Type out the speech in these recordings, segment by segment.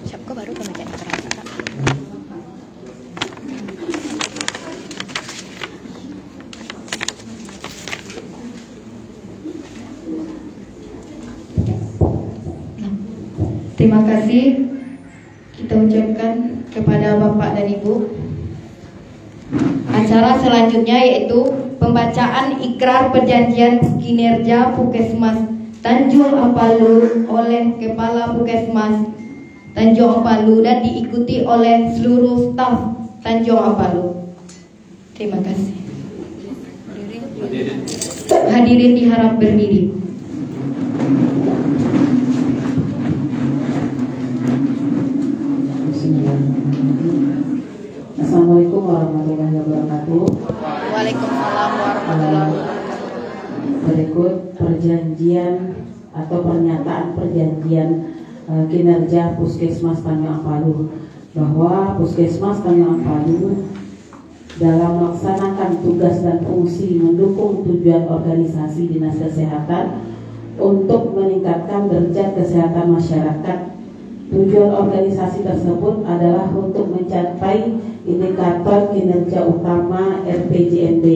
Siapa baru pembacaan keterangan, Kak? Terima kasih kita ucapkan kepada Bapak dan Ibu. Acara selanjutnya yaitu pembacaan ikrar perjanjian kinerja Puskesmas Tanjung Ampalu oleh Kepala Puskesmas Tanjung Ampalu dan diikuti oleh seluruh staf Tanjung Ampalu. Terima kasih. Hadirin diharap berdiri. Assalamualaikum warahmatullahi wabarakatuh. Waalaikumsalam warahmatullahi wabarakatuh. Berikut perjanjian atau pernyataan perjanjian kinerja Puskesmas Tanjung Ampalu, bahwa Puskesmas Tanjung Ampalu dalam melaksanakan tugas dan fungsi mendukung tujuan organisasi Dinas Kesehatan untuk meningkatkan derajat kesehatan masyarakat. Tujuan organisasi tersebut adalah untuk mencapai indikator kinerja utama RPJMD,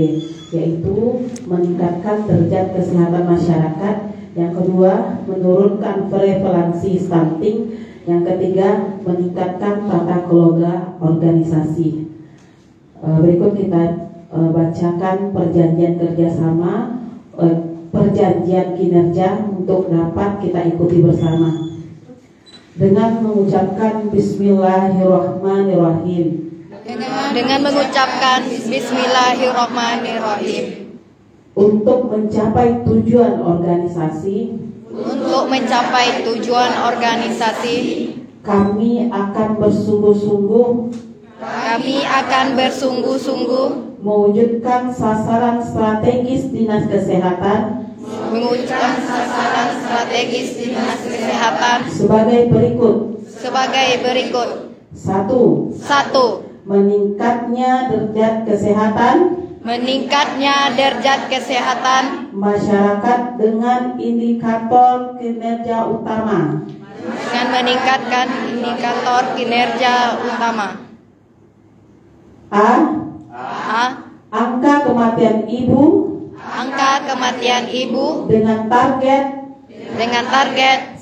yaitu meningkatkan derajat kesehatan masyarakat. Yang kedua, menurunkan prevalensi stunting. Yang ketiga, meningkatkan tata kelola organisasi. Berikut kita bacakan perjanjian kerjasama, perjanjian kinerja untuk dapat kita ikuti bersama. Dengan mengucapkan Bismillahirrahmanirrahim. Dengan mengucapkan Bismillahirrahmanirrahim. Untuk mencapai tujuan organisasi. Untuk mencapai tujuan organisasi. Kami akan bersungguh-sungguh. Kami akan bersungguh-sungguh mewujudkan sasaran strategis Dinas Kesehatan. Mewujudkan sasaran strategis Dinas Kesehatan Sebagai berikut. Satu. Meningkatnya derajat kesehatan masyarakat dengan indikator kinerja utama. Dengan meningkatkan indikator kinerja utama. A. Angka kematian ibu dengan target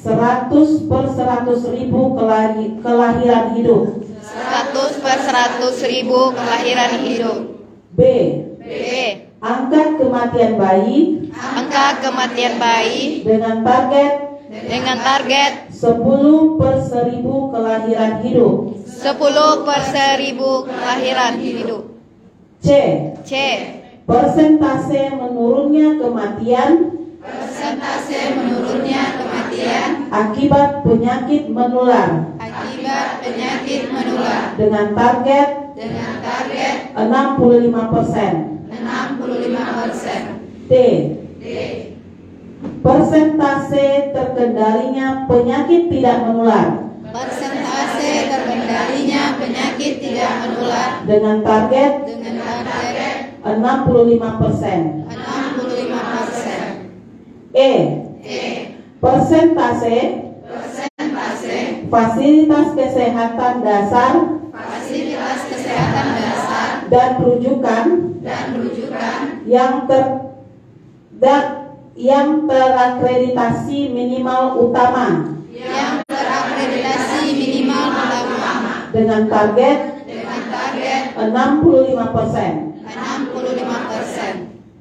100/100.000 kelahiran hidup. 100/100.000 kelahiran hidup. B. Angka kematian bayi dengan target 10/1000 kelahiran hidup. 10/1000 kelahiran hidup. C. Persentase menurunnya kematian akibat penyakit menular dengan target 65%. D. Persentase terkendalinya penyakit tidak menular dengan target 65%. E. Persentase fasilitas kesehatan dasar dan rujukan yang terakreditasi minimal utama dengan target 65%.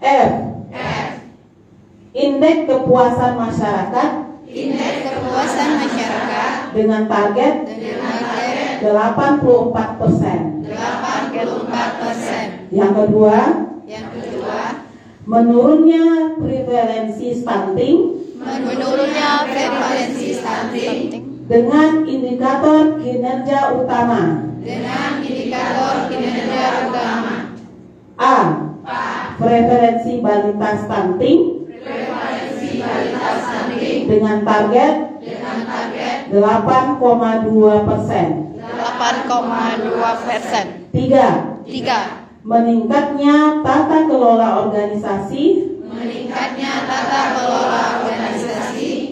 F. Indeks kepuasan masyarakat dengan target 84%. Yang kedua, menurunnya prevalensi stunting dengan indikator kinerja utama. A. Prevalensi balita stunting dengan target 8,2%. 8,2%. 3. Meningkatnya tata kelola organisasi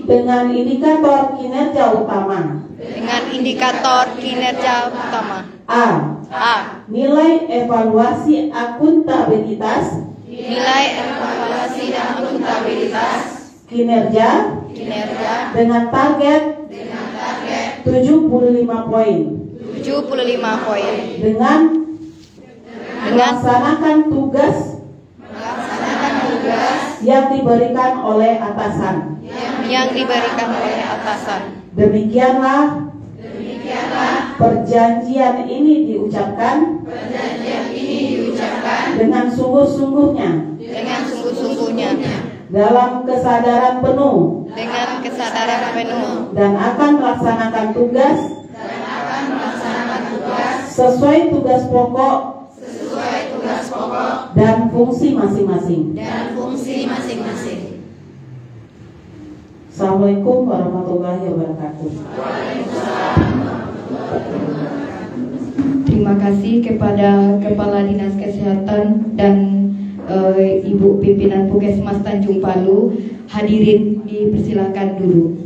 dengan indikator kinerja utama. indikator kinerja utama. A. Nilai evaluasi akuntabilitas Nilai evaluasi dan akuntabilitas kinerja dengan target 75 poin 75 poin dengan melaksanakan tugas yang diberikan oleh atasan. Demikianlah perjanjian ini diucapkan dengan sungguh-sungguhnya dalam kesadaran penuh dan akan melaksanakan tugas sesuai tugas pokok dan fungsi masing-masing. Assalamualaikum warahmatullahi wabarakatuh. Terima kasih kepada Kepala Dinas Kesehatan dan Ibu Pimpinan Puskesmas Tanjung Palu. Hadirin dipersilakan dulu.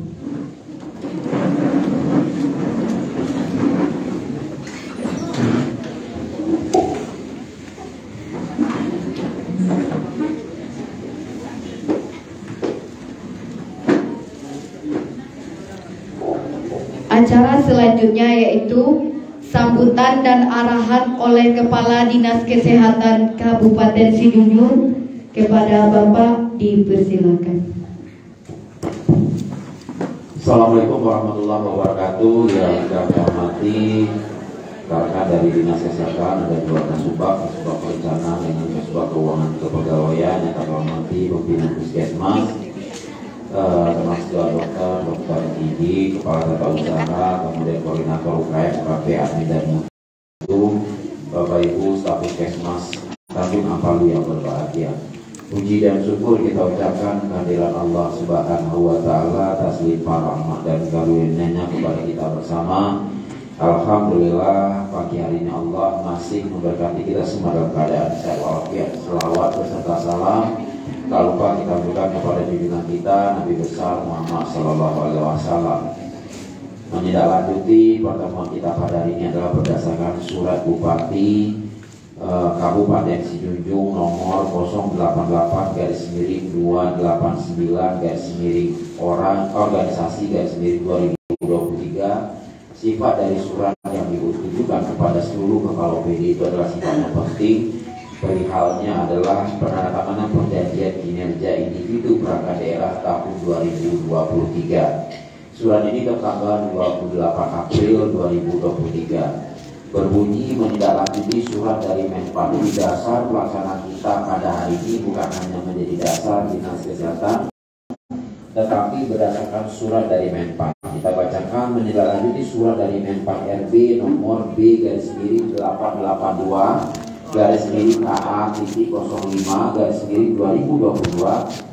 Acara selanjutnya yaitu sambutan dan arahan oleh Kepala Dinas Kesehatan Kabupaten Sidungun. Kepada Bapak dipersilakan. Assalamualaikum warahmatullahi wabarakatuh. Yang kami hormati rekan dari Dinas Kesehatan, ada dua Kasubag Perencanaan dengan Kasubag Keuangan Kepegawaian, yang kami hormati pimpinan Puskesmas, termasuk dokter gigi, kepala tata usaha, kemudian koordinator UKM, KP, admin dan mutu, Bapak Ibu staf Puskesmas Tanjung Ampalu yang berbahagia. Puji dan syukur kita ucapkan kehadiran Allah Subhanahu wa Ta'ala atas limpah rahmat dan karunia-Nya kepada kita bersama. Alhamdulillah pagi hari ini Allah masih memberkati kita semua dalam keadaan sehat walafiat. Selawat beserta salam tak lupa kita berikan kepada junjungan kita Nabi besar Muhammad Sallallahu Alaihi Wasallam. Menindaklanjuti pertemuan kita pada hari ini adalah berdasarkan surat Bupati Kabupaten Sidunjung nomor 088/289/organisasi -2023. Sifat dari surat yang ditujukan kepada seluruh kepala OPD itu adalah sifatnya penting. Perihalnya adalah penandatanganan perjanjian kinerja individu perangkat daerah tahun 2023. Surat ini tertanggal 28 April 2023. Berbunyi menindaklanjuti surat dari Menpan. Dasar pelaksanaan kita pada hari ini bukan hanya menjadi dasar Dinas Kesehatan, tetapi berdasarkan surat dari Menpan. Kita bacakan menindaklanjuti surat dari Menpan RB nomor B-B-AA-AA-05/2022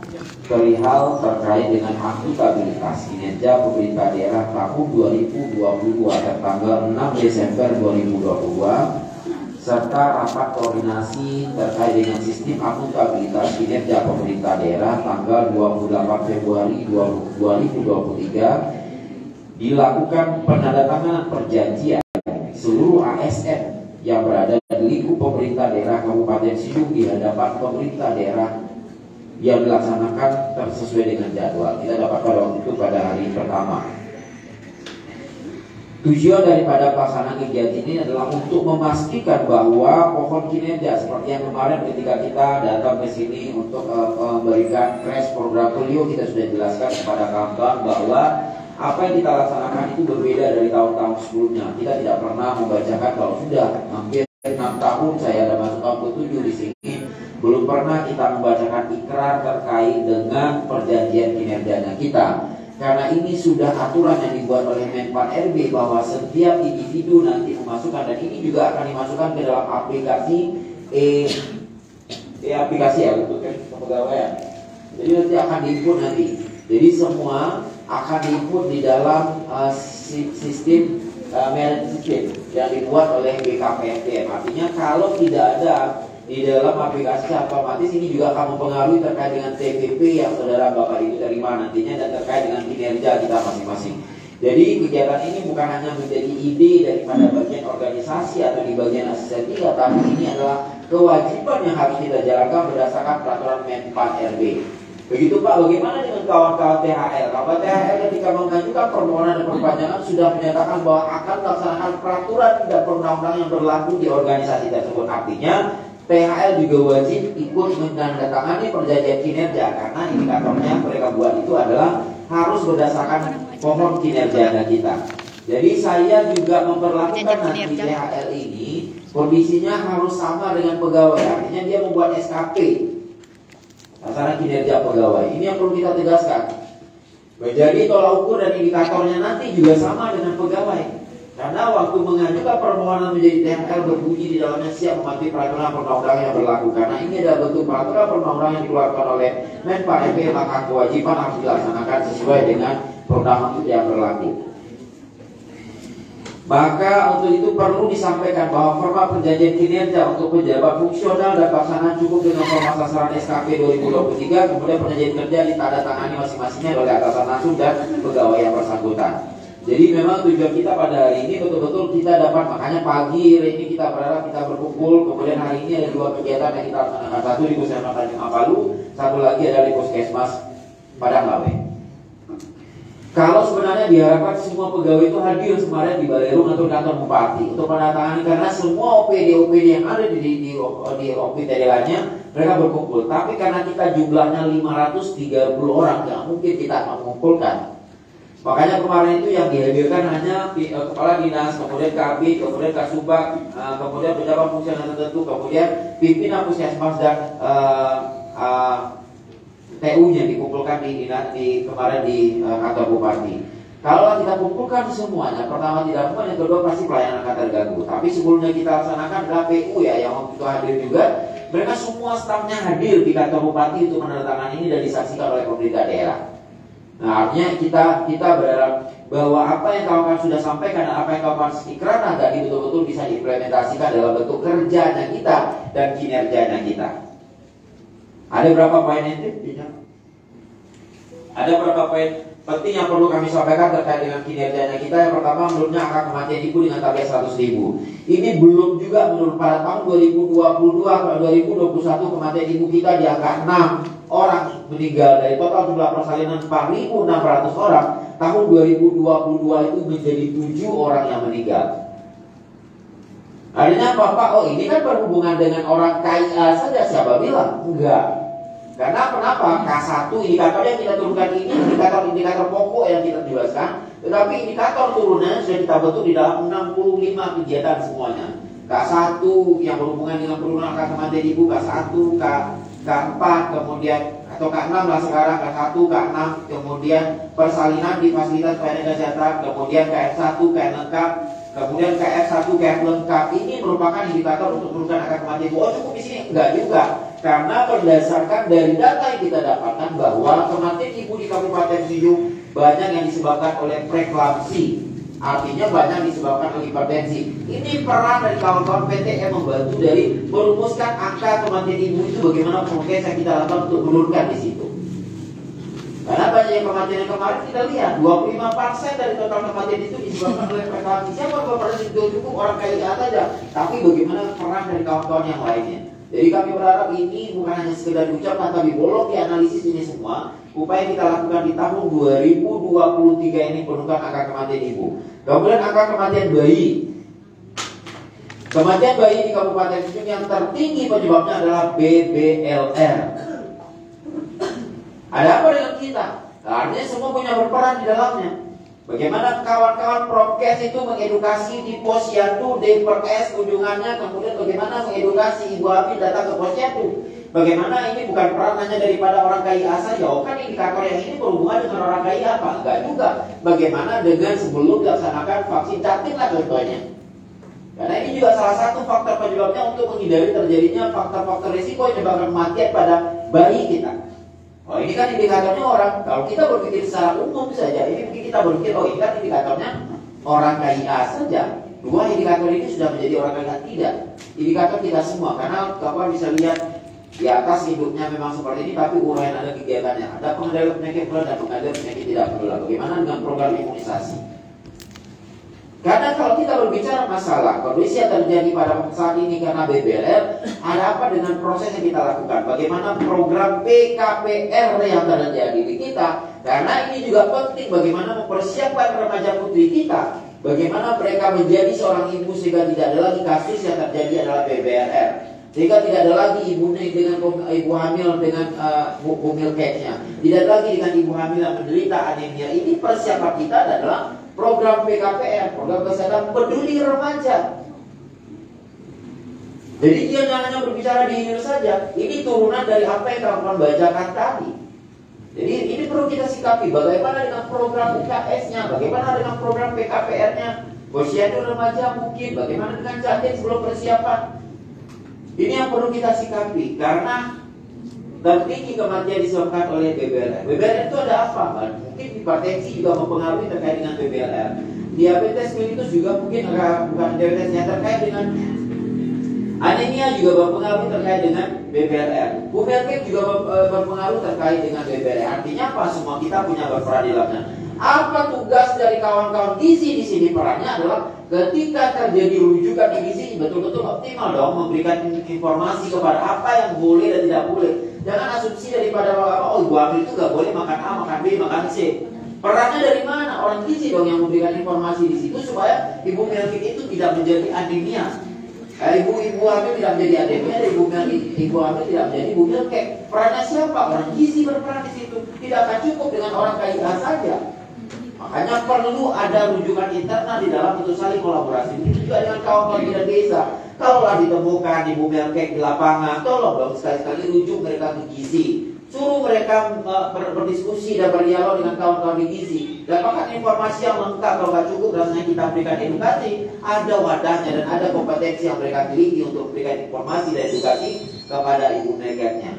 perihal terkait dengan akuntabilitas kinerja pemerintah daerah tahun 2022 tertanggal 6 Desember 2022 serta rapat koordinasi terkait dengan sistem akuntabilitas kinerja pemerintah daerah tanggal 28 Februari 2023 dilakukan penandatanganan perjanjian seluruh ASN yang berada di lingkup pemerintah daerah Kabupaten Sidungun di hadapan pemerintah daerah yang dilaksanakan sesuai dengan jadwal. Kita dapat pada waktu itu pada hari pertama. Tujuan daripada pelaksanaan kegiatan ini adalah untuk memastikan bahwa pohon kinerja seperti yang kemarin ketika kita datang ke sini untuk memberikan crash program polio, kita sudah jelaskan kepada kawan-kawan bahwa apa yang kita laksanakan itu berbeda dari tahun-tahun sebelumnya. Kita tidak pernah membacakan, kalau sudah hampir 6 tahun saya ada masuk tahun ke-7 di sini, belum pernah kita membacakan ikrar terkait dengan perjanjian kinerjanya kita. Karena ini sudah aturan yang dibuat oleh Menpan RB bahwa setiap individu nanti memasukkan, dan ini juga akan dimasukkan ke dalam aplikasi aplikasi ya untuk kepegawaian. Jadi nanti akan diinput nanti. Jadi semua akan diinput di dalam sistem management system yang dibuat oleh BKPMDM. Artinya kalau tidak ada di dalam aplikasi otomatis ini juga akan mempengaruhi terkait dengan TPP yang saudara Bapak Ibu terima nantinya dan terkait dengan kinerja kita masing-masing. Jadi kegiatan ini bukan hanya menjadi ide daripada bagian organisasi atau di bagian asosiasi, tapi ini adalah kewajiban yang harus kita jalankan berdasarkan peraturan Menpan RB. Begitu Pak, bagaimana dengan kawan-kawan THL? Kawan THL ketika mengajukan permohonan dan perpanjangan sudah menyatakan bahwa akan melaksanakan peraturan dan perundang-undangan yang berlaku di organisasi tersebut. Artinya THL juga wajib ikut menandatangani perjanjian kinerja, karena indikatornya mereka buat itu adalah harus berdasarkan pohon kinerja kita. Jadi saya juga memperlakukan nanti THL ini kondisinya harus sama dengan pegawai. Artinya dia membuat SKP laksana kinerja pegawai. Ini yang perlu kita tegaskan. Jadi tolak ukur dan indikatornya nanti juga sama dengan pegawai. Karena waktu mengajukan permohonan menjadi THL berbunyi di dalamnya siap mematuhi peraturan perundang-undangan yang berlaku. Karena ini adalah bentuk peraturan perundang-undangan yang dikeluarkan oleh Menpan RB, maka kewajiban harus dilaksanakan sesuai dengan perundangan yang berlaku. Maka untuk itu perlu disampaikan bahwa format perjanjian kinerja untuk pejabat fungsional dan pelaksanaan cukup dengan format sasaran SKP 2023, kemudian perjanjian kerja ditandatangani masing-masingnya oleh atasan langsung dan pegawai yang bersangkutan. Jadi memang tujuan kita pada hari ini betul-betul kita dapat, makanya pagi hari ini kita berharap kita berkumpul. Kemudian hari ini ada dua kegiatan yang kita laksanakan, satu di Puskesmas Tanjung Apalu, satu lagi adalah di Puskesmas Padang Lawe. Kalau sebenarnya diharapkan semua pegawai itu hadir kemarin di Balerung atau kantor bupati untuk menandatangani, karena semua OPD yang ada di OPD-nya mereka berkumpul. Tapi karena kita jumlahnya 530 orang, nggak mungkin kita mengumpulkan. Makanya kemarin itu yang dihadirkan hanya kepala dinas, kemudian Kabid, kemudian Kasubag, kemudian pejabat fungsional tertentu, kemudian pimpinan puskesmas dan TU-nya dikumpulkan kemarin di kantor bupati. Kalau kita kumpulkan semuanya, pertama tidak muat, yang kedua pasti pelayanan akan terganggu. Tapi sebelumnya kita laksanakan adalah PU ya, yang waktu itu hadir juga. Mereka semua stafnya hadir di kantor bupati untuk menandatangani ini dan disaksikan oleh pemerintah daerah. Nah, artinya kita berharap bahwa apa yang kawan-kawan sudah sampaikan dan apa yang kawan-kawan ikrarkan tadi betul-betul bisa diimplementasikan dalam bentuk kerjanya kita dan kinerjanya kita. Ada berapa poin itu? Ada berapa poin penting yang perlu kami sampaikan terkait dengan kinerjanya kita. Yang pertama, menurutnya angka kematian ibu dengan target 100.000. Ini belum juga menurut pada tahun 2022 2021 kematian ibu kita di angka 6 orang meninggal dari total jumlah persalinan 4.600 orang. Tahun 2022 itu menjadi 7 orang yang meninggal. Artinya apa Pak? Oh, ini kan berhubungan dengan orang KIA saja, siapa bilang? Enggak. Karena kenapa? K1 indikator yang kita turunkan ini indikator pokok yang kita jelaskan, tetapi indikator turunannya sudah kita bentuk di dalam 65 kegiatan semuanya. K1 yang berhubungan dengan penurunan angka kematian ibu, K1, K4, kemudian atau K6 lah sekarang, K1, K6, kemudian persalinan di fasilitas pelayanan kesehatan, kemudian KF1, KF lengkap, kemudian KF1, KF lengkap. Ini merupakan indikator untuk menurunkan angka kematian ibu. Oh, cukup di sini? Enggak juga. Karena berdasarkan dari data yang kita dapatkan bahwa kematian ibu di Kabupaten Siyung banyak yang disebabkan oleh preeklamsi. Artinya banyak disebabkan oleh hipertensi. Ini peran dari kawan-kawan PTM membantu dari merumuskan angka kematian ibu itu bagaimana progres yang kita lakukan untuk menurunkan di situ. Karena banyak yang kematian yang kemarin kita lihat 25% dari total kematian itu disebabkan oleh preeklamsi. Siapa berperan itu cukup orang KIA saja, tapi bagaimana peran dari kawan-kawan yang lainnya. Jadi kami berharap ini bukan hanya sekedar ucapan, tapi bolong dianalisis ini semua. Upaya kita lakukan di tahun 2023 ini penuntutan angka kematian ibu. Kemudian angka kematian bayi. Kematian bayi di Kabupaten Siyung yang tertinggi penyebabnya adalah BBLR. Ada apa dengan kita? Artinya semua punya berperan di dalamnya. Bagaimana kawan-kawan Prokes itu mengedukasi di Posyandu, D/S kunjungannya, kemudian bagaimana mengedukasi Ibu Abi datang ke Posyandu. Bagaimana ini bukan peran hanya daripada orang KIA saja. Oh, kan indikator yang ini berhubungan dengan orang KIA apa? Enggak juga. Bagaimana dengan sebelum dilaksanakan vaksin catin lah contohnya. Karena ini juga salah satu faktor penyebabnya untuk menghindari terjadinya faktor-faktor risiko yang menyebabkan kematian pada bayi kita. Oh, ini kan indikatornya orang. Kalau kita berpikir secara umum saja, ini mungkin kita berpikir, oh ini kan indikatornya orang KIA saja. Dua indikator ini sudah menjadi orang KIA. Tidak. Indikator kita semua. Karena kawan bisa lihat di atas induknya memang seperti ini, tapi uraian ada kegiatannya. Ada pengendalian penyakit menular dan pengendalian penyakit tidak menular. Bagaimana dengan program imunisasi? Karena kalau kita berbicara masalah kondisi yang terjadi pada saat ini karena BBLR, ada apa dengan proses yang kita lakukan? Bagaimana program PKPR yang terjadi di kita? Karena ini juga penting bagaimana mempersiapkan remaja putri kita, bagaimana mereka menjadi seorang ibu sehingga tidak ada lagi kasus yang terjadi adalah BBLR, sehingga tidak ada lagi ibu hamil dengan bumil cake-nya, tidak ada lagi dengan ibu hamil yang menderita anemia. Ini persiapan kita adalah program PKPR, program kesehatan peduli remaja. Jadi dia hanya berbicara di hilir saja. Ini turunan dari apa yang teman-teman bacakan tadi. Jadi ini perlu kita sikapi. Bagaimana dengan program UKS-nya, bagaimana dengan program PKPR-nya, posyandu remaja mungkin, bagaimana dengan jatin sebelum persiapan. Ini yang perlu kita sikapi karena tertinggi kematian disebabkan oleh BBLR. BBLR itu ada apa? Mungkin hipertensi juga mempengaruhi terkait dengan BBLR. Diabetes mellitus juga mungkin bukan diabetes yang terkait dengan anemia juga berpengaruh terkait dengan BBLR. Bumil cake juga berpengaruh terkait dengan BBLR. Artinya apa? Semua kita punya berperan di dalamnya. Apa tugas dari kawan-kawan gizi di sini? Perannya adalah ketika terjadi rujukan di gizi betul-betul optimal dong memberikan informasi kepada apa yang boleh dan tidak boleh. Jangan asumsi daripada ibu hamil itu gak boleh makan A, makan B, makan C. Perannya dari mana? Orang gizi dong yang memberikan informasi di situ supaya ibu melkik itu tidak menjadi anemia. Ibu hamil tidak menjadi anemia, ibu hamil tidak menjadi ibu melkik. Perannya siapa? Orang gizi berperan di situ. Tidak akan cukup dengan orang KIA saja. Makanya perlu ada rujukan internal di dalam untuk saling kolaborasi. Itu juga dengan kawan-kawan di desa. Kalaulah ditemukan ibu melkek di lapangan, tolong dong sekali-sekali rujuk mereka ke gizi. Suruh mereka berdiskusi dan berdialog dengan kawan-kawan di gizi. Dapatkan informasi yang lengkap. Kalau nggak cukup rasanya kita berikan edukasi, ada wadahnya dan ada kompetensi yang mereka miliki untuk memberikan informasi dan edukasi kepada ibu melkeknya.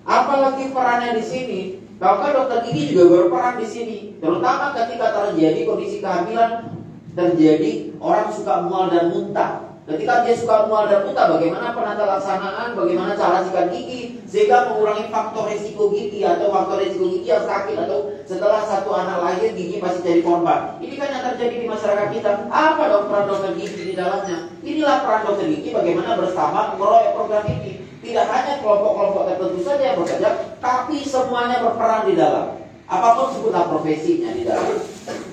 Apalagi perannya di sini. Kalau dokter gigi juga berperan di sini, terutama ketika terjadi kondisi kehamilan, terjadi orang suka mual dan muntah. Ketika dia suka mual dan muntah, bagaimana penata laksanaan, bagaimana cara sikat gigi sehingga mengurangi faktor risiko gigi atau faktor risiko gigi yang sakit atau setelah satu anak lahir gigi pasti jadi korban. Ini kan yang terjadi di masyarakat kita. Apa dong peran dokter gigi di dalamnya? Inilah peran dokter gigi bagaimana bersama mengeroyok program ini. Tidak hanya kelompok-kelompok tertentu saja yang bekerja, tapi semuanya berperan di dalam. Apapun sebutlah profesinya di dalam.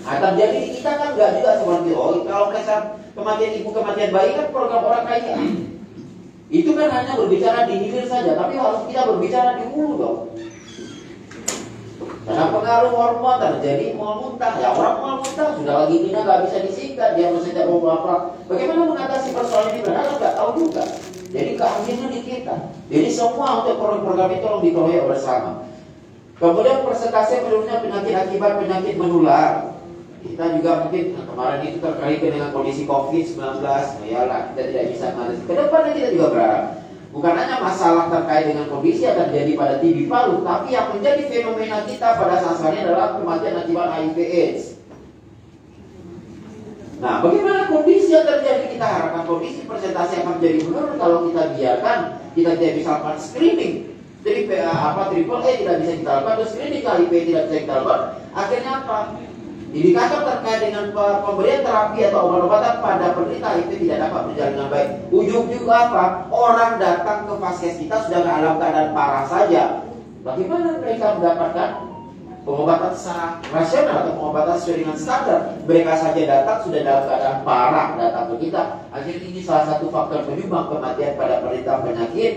Nah, terjadi di kita kan enggak juga seperti kalau misalnya kematian ibu, kematian bayi kan program orang kaya. Itu kan hanya berbicara di hilir saja, tapi harus kita berbicara di hulu dong. Karena pengaruh hormon terjadi mual muntah. Ya orang mual muntah sudah lagi ini nggak bisa disingkat, dia masih tidak mau apa. Bagaimana mengatasi persoalan ini? Benar nggak tahu juga. Jadi keahliannya di kita. Jadi semua untuk program itu tolong dikelola bersama. Kemudian persentase menurunnya penyakit akibat penyakit menular. Kita juga mungkin kemarin itu terkait dengan kondisi COVID-19. Ya lah, kita tidak bisa mengatasi. Kedepannya kita juga berharap bukan hanya masalah terkait dengan kondisi yang terjadi pada TB paru, tapi yang menjadi fenomena kita pada saat ini adalah kematian akibat HIV/AIDS. Nah, bagaimana kondisi yang terjadi? Kita harapkan kondisi persentase akan menjadi menurun kalau kita biarkan kita tidak bisa lakukan screening. Jadi triple A tidak bisa kita lakukan, terus screening HIV tidak bisa kita lakukan. Akhirnya apa? Indikator terkait dengan pemberian terapi atau obat-obatan pada penderita HIV tidak dapat berjalan dengan baik. Ujung-ujung apa? Orang datang ke vaskes kita sudah dalam keadaan parah saja. Bagaimana mereka mendapatkan pengobatan secara rasional atau pengobatan sesuai dengan standar? Mereka saja datang sudah dalam keadaan parah datang ke kita. Akhirnya ini salah satu faktor penyumbang kematian pada penderita penyakit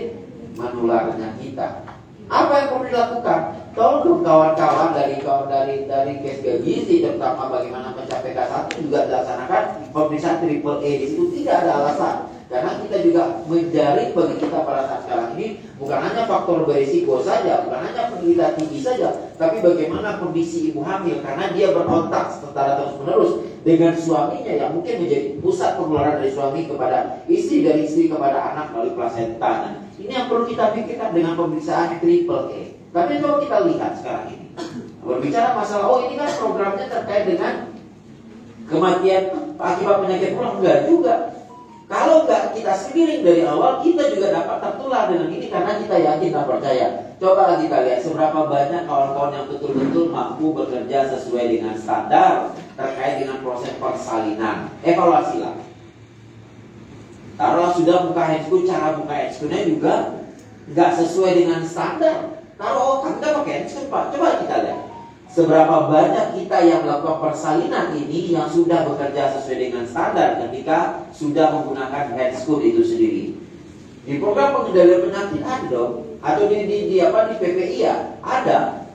menularnya kita. Apa yang perlu dilakukan? Tolong kawan-kawan dari Kesga Gizi, terutama bagaimana mencapai K1 juga dilaksanakan pemeriksaan triple A. Di situ tidak ada alasan. Karena kita juga menjaring bagi kita pada saat sekarang ini bukan hanya faktor berisiko saja, bukan hanya penderita tinggi saja, tapi bagaimana kondisi ibu hamil karena dia berontak secara terus-menerus dengan suaminya yang mungkin menjadi pusat penularan dari suami kepada istri, dari istri kepada anak melalui plasenta. Ini yang perlu kita pikirkan dengan pemeriksaan triple A. Tapi kalau kita lihat sekarang ini berbicara masalah ini kan programnya terkait dengan kematian akibat penyakit menular, enggak juga. Kalau nggak kita screening dari awal, kita juga dapat tertular dengan ini karena kita yakin dan percaya. Coba kita lihat seberapa banyak kawan-kawan yang betul-betul mampu bekerja sesuai dengan standar terkait dengan proses persalinan. Evaluasilah. Taruhlah sudah buka handscoon, cara buka handscoonnya juga nggak sesuai dengan standar. Taruh kita pakai handscoon Pak, coba kita lihat. Seberapa banyak kita yang melakukan persalinan ini yang sudah bekerja sesuai dengan standar ketika sudah menggunakan handscoon itu sendiri. Di program pengendalian penyakit ada dong, atau di PPI ya ada.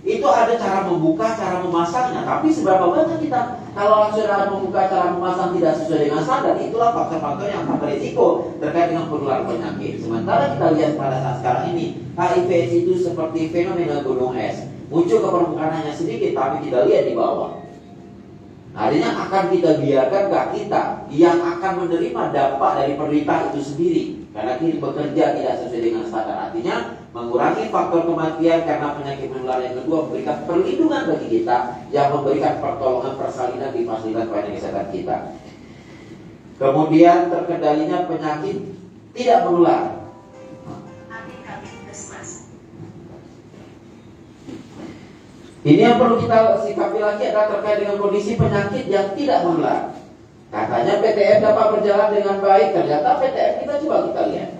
Itu ada cara membuka, cara memasangnya. Tapi seberapa banyak kita kalau sudah membuka, cara memasang tidak sesuai dengan standar, itulah faktor-faktor yang akan berisiko terkait dengan penularan penyakit. Sementara kita lihat pada saat sekarang ini, HIV/AIDS itu seperti fenomena gunung es. Muncul ke permukaan hanya sedikit, tapi kita lihat di bawah. Artinya akan kita biarkan kita yang akan menerima dampak dari penderita itu sendiri. Karena kita bekerja tidak sesuai dengan standar. Artinya mengurangi faktor kematian karena penyakit menular. Yang kedua, memberikan perlindungan bagi kita yang memberikan pertolongan persalinan di fasilitas pelayanan kesehatan kita. Kemudian terkendalinya penyakit tidak menular. Ini yang perlu kita sikapi lagi adalah terkait dengan kondisi penyakit yang tidak menular. Katanya PTM dapat berjalan dengan baik, ternyata PTM kita coba kita lihat.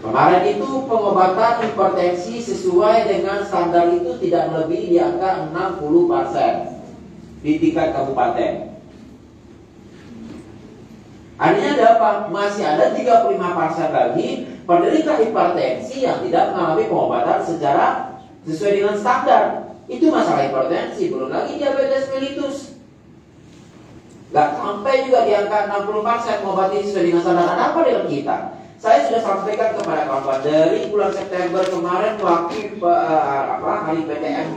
Kemarin itu pengobatan hipertensi sesuai dengan standar itu tidak melebihi di angka 60% di tingkat kabupaten. Artinya ada apa? Masih ada 35% lagi penderita hipertensi yang tidak mengalami pengobatan secara sesuai dengan standar. Itu masalah hipertensi, belum lagi diabetes mellitus. Gak sampai juga di angka 60% mengobati sesuai dengan standar. Ada apa dengan kita? Saya sudah sampaikan kepada kawan-kawan dari bulan September kemarin waktu hari PTM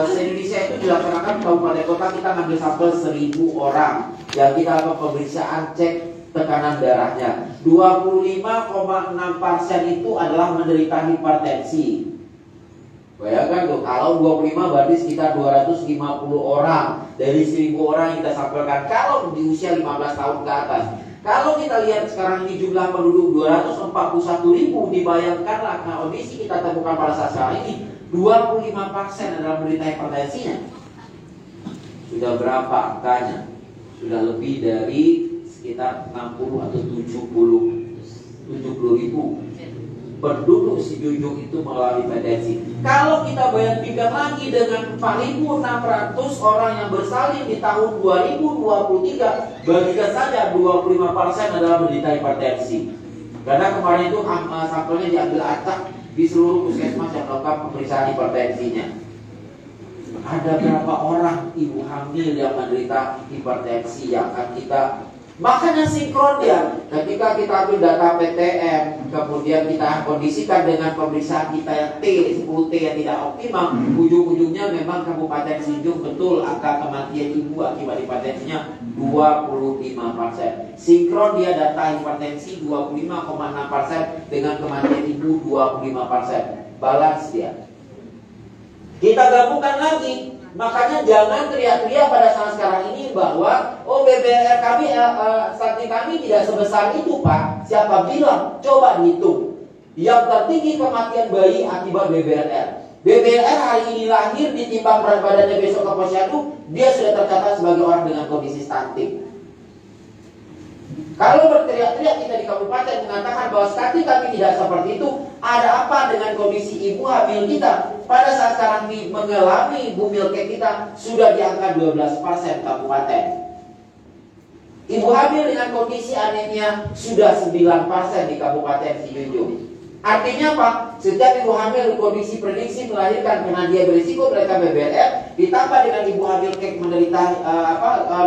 se-Indonesia itu dilaksanakan kabupaten kota, kita ngambil sampel 1.000 orang yang kita lakukan pemeriksaan cek tekanan darahnya. 25,6% itu adalah menderita hipertensi. Bayangkan tuh, kalau 25 berarti sekitar 250 orang dari 1.000 orang yang kita sampaikan. Kalau di usia 15 tahun ke atas, kalau kita lihat sekarang ini jumlah penduduk 241.000, dibayangkanlah kondisi kita temukan pada saat sekarang ini 25% adalah menderita hipertensinya. Sudah berapa angkanya? Sudah lebih dari sekitar 60 atau 70.000 penduduk si Junjung itu mengalami hipertensi. Kalau kita bandingkan lagi dengan 4.600 orang yang bersalin di tahun 2023, bagikan saja 25% adalah menderita hipertensi. Karena kemarin itu sampelnya diambil acak di seluruh puskesmas yang melakukan pemeriksaan hipertensinya. Ada berapa orang ibu hamil yang menderita hipertensi yang akan kita makanya sinkron dia. Ketika kita ambil data PTM, kemudian kita kondisikan dengan pemeriksaan kita yang T10T yang tidak optimal, ujung-ujungnya memang Kabupaten Sinjung betul angka kematian ibu akibat hipertensinya 25%. Sinkron dia data hipertensi 25,6% dengan kematian ibu 25%. Balance dia. Kita gabungkan lagi. Makanya jangan teriak-teriak pada saat sekarang ini bahwa BBLR kami, stunting kami tidak sebesar itu Pak. Siapa bilang? Coba hitung. Yang tertinggi kematian bayi akibat BBLR. BBLR hari ini lahir, ditimbang berat badannya besok ke posyandu, dia sudah tercatat sebagai orang dengan kondisi stunting. Kalau berteriak-teriak kita di kabupaten mengatakan bahwa stunting kami tidak seperti itu, ada apa dengan kondisi ibu hamil kita? Pada saat sekarang mengalami bumil kita sudah di angka 12% kabupaten. Ibu hamil dengan kondisi anemia sudah 9% di Kabupaten Sijunjung. Artinya apa? Setiap ibu hamil kondisi prediksi melahirkan karena dia berisiko mereka BBLR, ditambah dengan ibu hamil menderita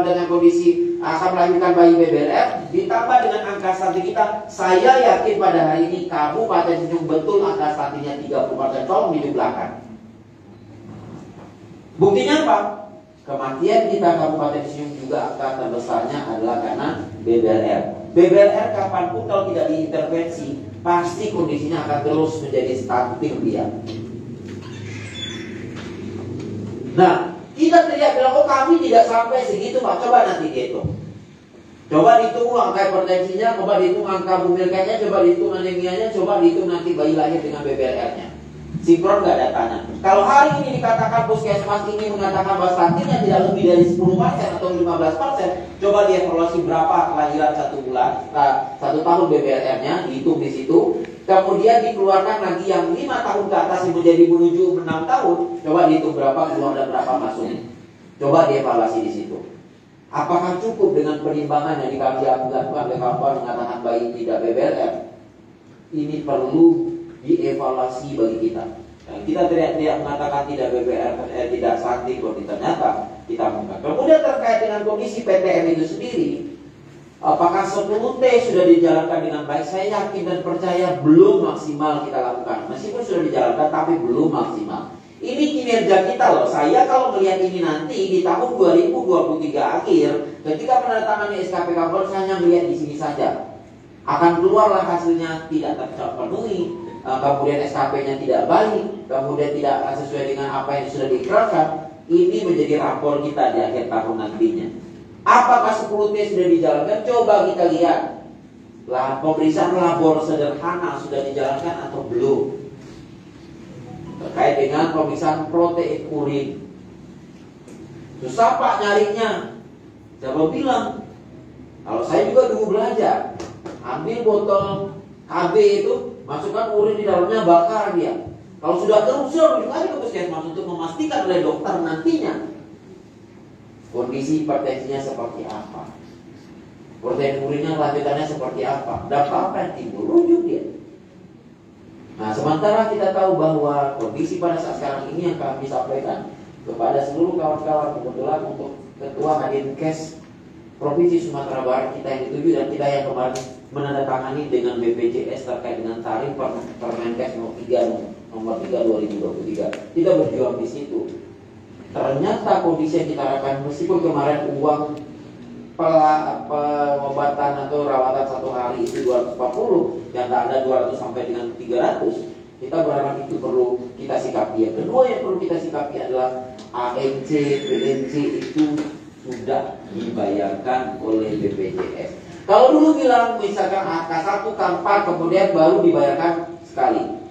dengan kondisi akan melahirkan bayi BBLR, ditambah dengan angka stunting kita, saya yakin pada hari ini Kabupaten Sijunjung betul angka stuntingnya 30%. Tolong dijumlahkan. Buktinya apa? Kematian kita Kabupaten Sijunjung juga angka terbesarnya adalah karena BBLR. BBLR kapanpun kalau tidak diintervensi, pasti kondisinya akan terus menjadi stunting dia. Nah, kita teriak bilang, kami tidak sampai segitu Pak. Coba nanti dihitung. Coba dihitung angka hipertensinya, coba dihitung angka bumilkanya, coba dihitung anemianya, coba dihitung nanti bayi lahir dengan BBLR-nya. Sinkron nggak datanya. Kalau hari ini dikatakan puskesmas ini mengatakan bahwa stuntingnya tidak lebih dari 10% atau 15%, coba dievaluasi berapa kelahiran 1 tahun BBLR-nya, dihitung di situ. Kemudian dikeluarkan lagi yang 5 tahun ke atas yang menjadi menuju 6 tahun, coba dihitung berapa keluar dan berapa masuk. Coba dievaluasi di situ. Apakah cukup dengan perimbangan yang dilakukan oleh kawan mengatakan bayi tidak BBLR? Ini perlu dievaluasi bagi kita. Dan kita tidak mengatakan tidak BBLR, tidak stunting, kalau ternyata kita mengatakan. Kemudian terkait dengan kondisi PTM itu sendiri, apakah 10T sudah dijalankan dengan baik? Saya yakin dan percaya belum maksimal kita lakukan. Meskipun sudah dijalankan, tapi belum maksimal. Ini kinerja kita loh. Saya kalau melihat ini nanti di tahun 2023 akhir, ketika menandatangani SKP Kapolres, saya hanya melihat di sini saja. Akan keluarlah hasilnya tidak terpenuhi, kemudian SKP-nya tidak baik, kemudian tidak sesuai dengan apa yang sudah diikrarkan. Ini menjadi rapor kita di akhir tahun nantinya. Apakah 10T sudah dijalankan? Coba kita lihat. Pemeriksaan labor sederhana sudah dijalankan atau belum? Terkait dengan pemeriksaan protein urin. Susah Pak nyarinya. Siapa bilang? Kalau saya juga dulu belajar, ambil botol KB itu, masukkan urin di dalamnya, bakar dia. Kalau sudah kerusuhan, rujuk aja ke puskesmas untuk memastikan oleh dokter nantinya kondisi hipertensinya seperti apa, protein urinnya lanjutannya seperti apa, dampak apa yang timbul, rujuk dia. Nah, sementara kita tahu bahwa kondisi pada saat sekarang ini yang kami sampaikan kepada seluruh kawan-kawan, kebetulan untuk Ketua Kadinkes Provinsi Sumatera Barat kita yang dituju dan kita yang kemarin menandatangani dengan BPJS terkait dengan tarif Permenkes nomor 3 2023. Kita berjuang di situ. Ternyata kondisi yang kita harapkan, meskipun kemarin uang pengobatan atau rawatan 1 hari itu 240, yang tak ada 200 sampai dengan 300, kita berharap itu perlu kita sikapi. Yang kedua yang perlu kita sikapi adalah ANC, PNC itu sudah dibayarkan oleh BPJS. Kalau dulu bilang misalkan K1, K4 kemudian baru dibayarkan sekali.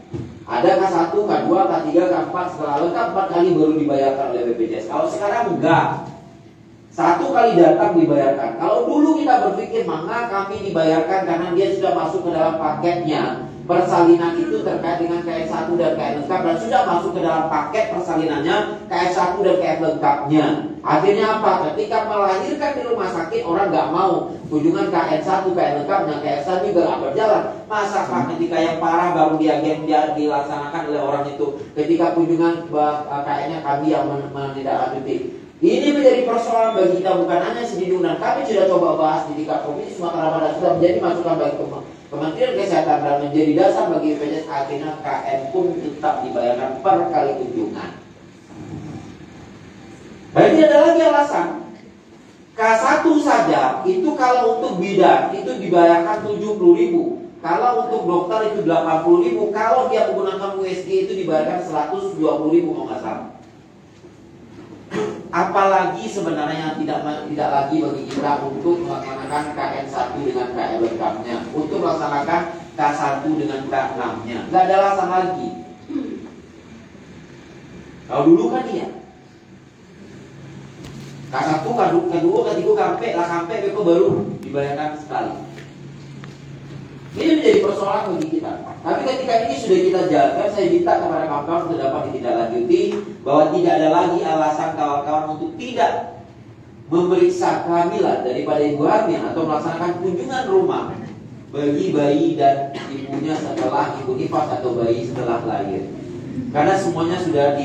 Ada K1, K2, K3, K4 setelah lengkap 4 kali baru dibayarkan oleh BPJS. Kalau sekarang enggak. 1 kali datang dibayarkan. Kalau dulu kita berpikir maka kami dibayarkan karena dia sudah masuk ke dalam paketnya. Persalinan itu terkait dengan KF1 dan KF lengkap dan sudah masuk ke dalam paket persalinannya KF1 dan KF lengkapnya. Akhirnya apa? Ketika melahirkan di rumah sakit orang nggak mau kunjungan KF1, KF lengkapnya, KF1 juga nggak berjalan. Masa Pak ketika yang parah baru dia dilaksanakan oleh orang itu. Ketika kunjungan KF-nya kami yang menindaklanjuti. Ini menjadi persoalan bagi kita bukan hanya Sididung dan kami sudah coba bahas di tingkat provinsi Sumatera Barat sudah menjadi masukan bagi Kementerian Kesehatan dan menjadi dasar bagi BPJS. Akhirnya KM pun tetap dibayarkan per kali kunjungan. Berarti ada lagi alasan. K1 saja itu kalau untuk bidan itu dibayarkan 70.000. Kalau untuk dokter itu 80.000. Kalau dia menggunakan USG itu dibayarkan 120.000 kalau nggak salah. Apalagi sebenarnya tidak lagi bagi kita untuk melaksanakan KN1 dengan KN lengkapnya, untuk melaksanakan K1 dengan K6-nya. Nggak ada alasan lagi. Kalau dulu kan iya. K1, K2, K3, sampai Beko baru dibayarkan sekali. Ini menjadi persoalan bagi kita. Tapi ketika ini sudah kita jalankan, saya minta kepada kawan-kawan untuk dapat ditindaklanjuti bahwa tidak ada lagi alasan kawan-kawan untuk tidak memeriksa kehamilan daripada ibu hamil atau melaksanakan kunjungan rumah bagi bayi dan ibunya setelah ibu nifas atau bayi setelah lahir. Karena semuanya sudah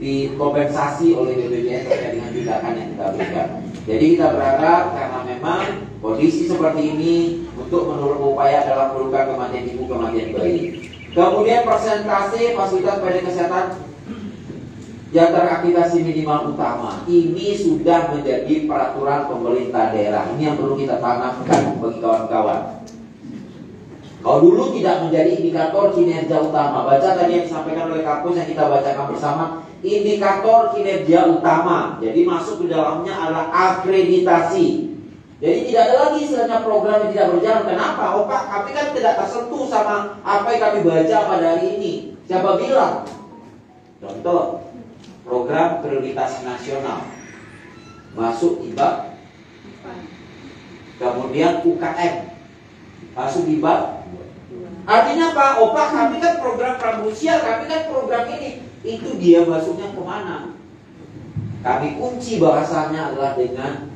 dikompensasi oleh BPJS terkait dengan tindakan yang kita berikan. Jadi kita berharap karena memang kondisi seperti ini untuk upaya dalam menurunkan kematian ibu, kematian bayi. Kemudian persentase fasilitas pelayanan kesehatan yang terakreditasi minimal utama ini sudah menjadi peraturan pemerintah daerah. Ini yang perlu kita tanamkan bagi kawan-kawan. Kalau dulu tidak menjadi indikator kinerja utama, baca tadi yang disampaikan oleh Kapus yang kita bacakan bersama, indikator kinerja utama. Jadi masuk ke dalamnya adalah akreditasi. Jadi tidak ada lagi istilahnya program yang tidak berjalan. Kenapa? Oh Pak, kami kan tidak tersentuh sama apa yang kami baca pada hari ini. Siapa bilang? Contoh, program prioritas nasional masuk di bab, kemudian UKM masuk di bab. Artinya Pak, oh Pak, kami kan program pramusia, kami kan program ini. Itu dia masuknya kemana? Kami kunci bahasanya adalah dengan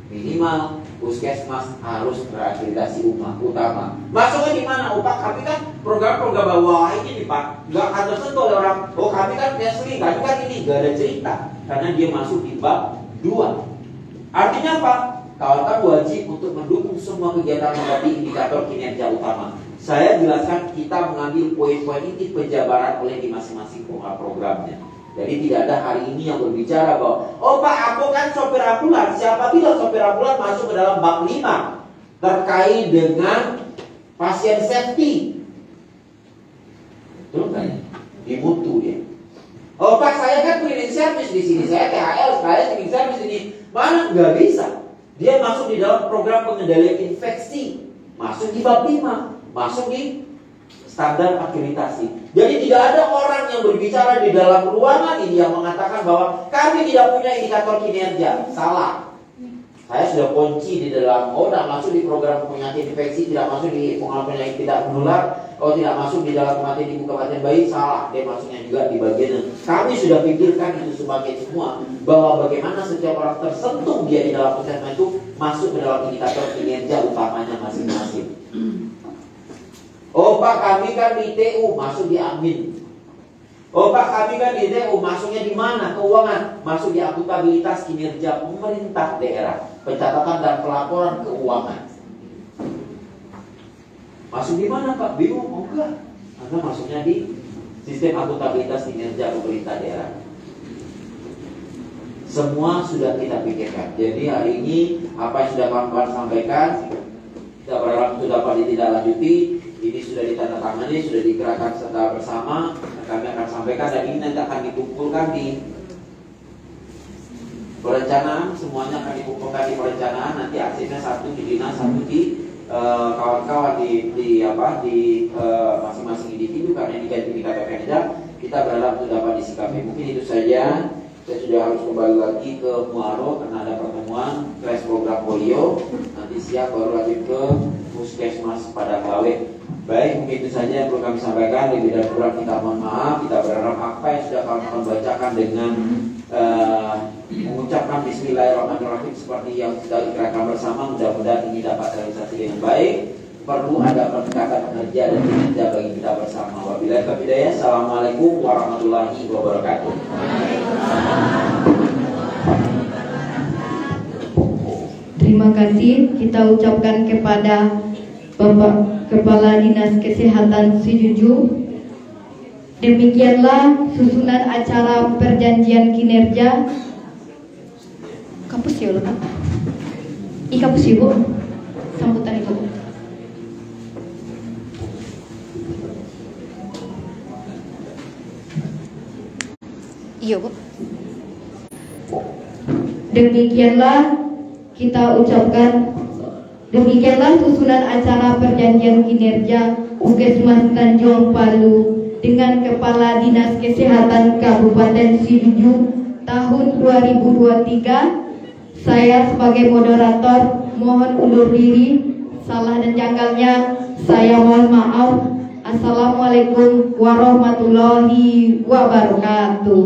minimal puskesmas harus berakreditasi utama. Masuknya di mana? Oh Pak, kami kan program-program bawah ini nih Pak, nggak akan tersentuh oleh orang. Oh kami kan sering, kami kan ini nggak ada cerita, karena dia masuk di bab 2. Artinya apa? Kawan-kawan wajib untuk mendukung semua kegiatan menjadi indikator kinerja utama. Saya jelaskan kita mengambil poin-poin inti penjabaran oleh di masing-masing programnya. Jadi tidak ada hari ini yang berbicara bahwa oh Pak, aku kan sopir ambulan. Siapa bilang sopir ambulan masuk ke dalam bab 5 terkait dengan pasien safety? Betul kan? Di mutu dia. Oh Pak, saya kan cleaning service di sini, saya THL, saya cleaning service ini. Mana? Nggak bisa. Dia masuk di dalam program pengendalian infeksi, masuk di bab 5. Masuk di standar akreditasi. Jadi tidak ada orang yang berbicara di dalam ruangan ini yang mengatakan bahwa kami tidak punya indikator kinerja. Salah. Saya sudah kunci di dalam, tidak masuk di program penyakit infeksi, tidak masuk di pengelolaan penyakit tidak menular, tidak masuk di dalam kematian ibu kematian bayi. Salah. Dia masuknya juga di bagian. Kami sudah pikirkan itu sebagai semua, bahwa bagaimana setiap orang tersentuh dia di dalam puskesmas itu masuk ke dalam indikator kinerja utamanya masing-masing. Oh Pak, kami kan di TU, masuk di admin. Oh Pak, kami kan di TU, masuknya di mana? Keuangan, masuk di akuntabilitas kinerja pemerintah daerah, pencatatan dan pelaporan keuangan. Masuk di mana Pak? Bingung? Oh enggak, Anda masuknya di sistem akuntabilitas kinerja pemerintah daerah. Semua sudah kita pikirkan. Jadi hari ini apa yang sudah kawan-kawan sampaikan, kita berharap itu dapat ditindaklanjuti. Ini sudah ditandatangani, sudah digerakkan secara bersama. Kami akan sampaikan dan ini nanti akan dikumpulkan di perencanaan. Semuanya akan dikumpulkan di perencanaan. Nanti aksinya satu di dinas, satu di kawan-kawan di masing-masing individu karena ini indikator kinerja. Kita berharap itu dapat disikapi. Mungkin itu saja. Saya sudah harus kembali lagi ke Muaro karena ada pertemuan crash program polio. Nanti siap baru lagi ke puskesmas pada Klawe. Baik, mungkin itu saja yang perlu kami sampaikan. Lebih dan kurang kita mohon maaf. Kita berharap apa yang sudah kawan-kawan bacakan dengan mengucapkan Bismillahirrahmanirrahim seperti yang kita ikrarkan bersama, mudah-mudahan ini dapat realisasi dengan baik. Perlu ada peningkatan kerja dan kinerja bagi kita bersama. Wabillahi taufiq hidayah. Assalamualaikum warahmatullahi wabarakatuh. Terima kasih kita ucapkan kepada Bapak Kepala Dinas Kesehatan Sijuju. Demikianlah susunan acara perjanjian kinerja. Kampus ya lo kan? Kampus ibu. Sambutan itu. Iya Bu. Demikianlah susunan acara perjanjian kinerja Puskesmas Tanjung Palu dengan Kepala Dinas Kesehatan Kabupaten Sidoarjo tahun 2023. Saya sebagai moderator mohon undur diri. Salah dan janggalnya saya mohon maaf. Assalamualaikum warahmatullahi wabarakatuh.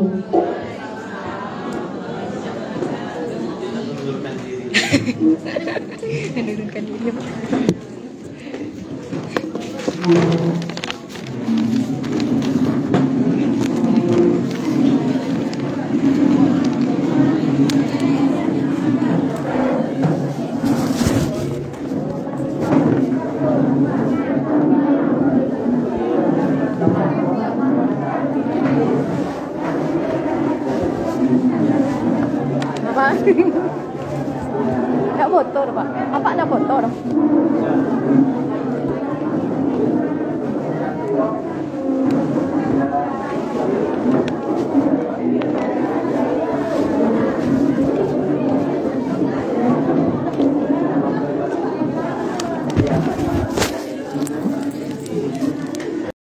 Menurunkan diri. Apa? Nak foto dah Pak? Apa nak foto dah?